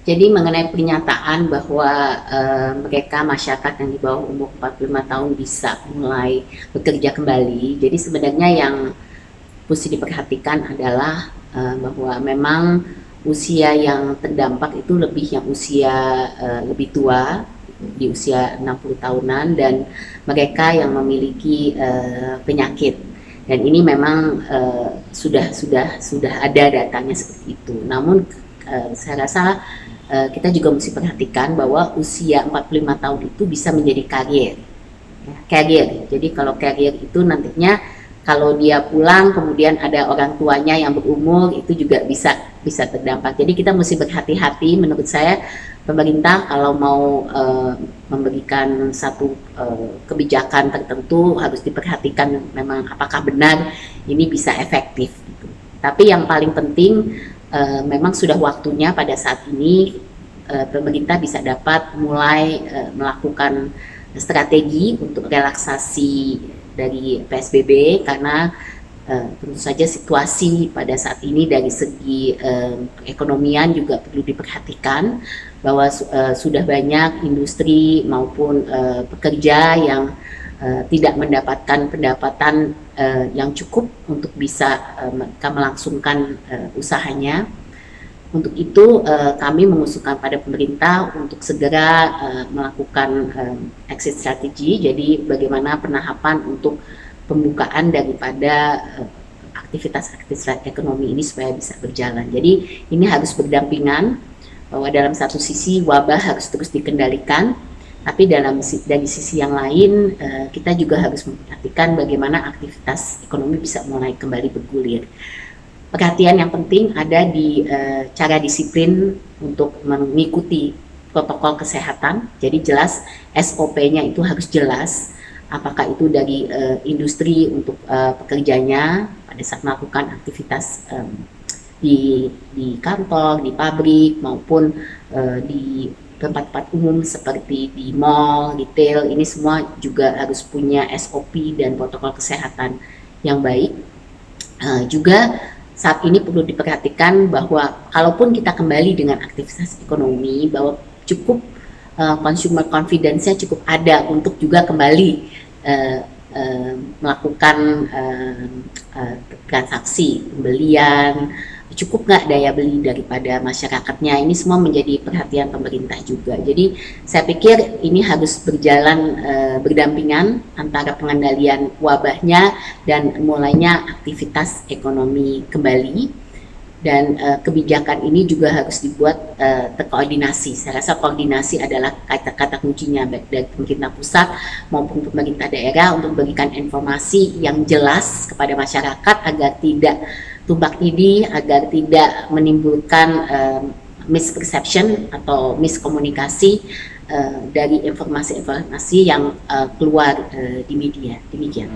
Jadi mengenai pernyataan bahwa mereka masyarakat yang di bawah umur 45 tahun bisa mulai bekerja kembali. Jadi sebenarnya yang mesti diperhatikan adalah bahwa memang usia yang terdampak itu lebih yang usia lebih tua, di usia 60 tahunan, dan mereka yang memiliki penyakit. Dan ini memang sudah ada datanya seperti itu. Namun saya rasa kita juga mesti perhatikan bahwa usia 45 tahun itu bisa menjadi karier. Ya, karier. Jadi kalau karier itu nantinya kalau dia pulang kemudian ada orang tuanya yang berumur, itu juga bisa terdampak. Jadi kita mesti berhati-hati. Menurut saya pemerintah kalau mau memberikan satu kebijakan tertentu harus diperhatikan memang apakah benar ini bisa efektif gitu. Tapi yang paling penting memang sudah waktunya pada saat ini pemerintah bisa dapat mulai melakukan strategi untuk relaksasi dari PSBB, karena tentu saja situasi pada saat ini dari segi ekonomian juga perlu diperhatikan, bahwa sudah banyak industri maupun pekerja yang tidak mendapatkan pendapatan yang cukup untuk bisa mereka melangsungkan usahanya. Untuk itu kami mengusulkan pada pemerintah untuk segera melakukan exit strategy. Jadi bagaimana penahapan untuk pembukaan daripada aktivitas ekonomi ini supaya bisa berjalan. Jadi ini harus berdampingan, bahwa dalam satu sisi wabah harus terus dikendalikan, tapi dari sisi yang lain kita juga harus memperhatikan bagaimana aktivitas ekonomi bisa mulai kembali bergulir. Perhatian yang penting ada di cara disiplin untuk mengikuti protokol kesehatan. Jadi jelas SOP-nya itu harus jelas, apakah itu dari industri untuk pekerjanya pada saat melakukan aktivitas di kantor, di pabrik, maupun di tempat-tempat umum seperti di mall, retail. Ini semua juga harus punya SOP dan protokol kesehatan yang baik. Juga saat ini perlu diperhatikan bahwa kalaupun kita kembali dengan aktivitas ekonomi, bahwa cukup consumer confidence-nya cukup ada untuk juga kembali melakukan transaksi pembelian, cukup nggak daya beli daripada masyarakatnya. Ini semua menjadi perhatian pemerintah juga. Jadi saya pikir ini harus berjalan berdampingan antara pengendalian wabahnya dan mulainya aktivitas ekonomi kembali. Dan kebijakan ini juga harus dibuat terkoordinasi. Saya rasa koordinasi adalah kata-kata kuncinya, baik dari pemerintah pusat maupun pemerintah daerah, untuk memberikan informasi yang jelas kepada masyarakat agar tidak tumpang tindih, agar tidak menimbulkan misperception atau miskomunikasi dari informasi-informasi yang keluar di media. Demikian.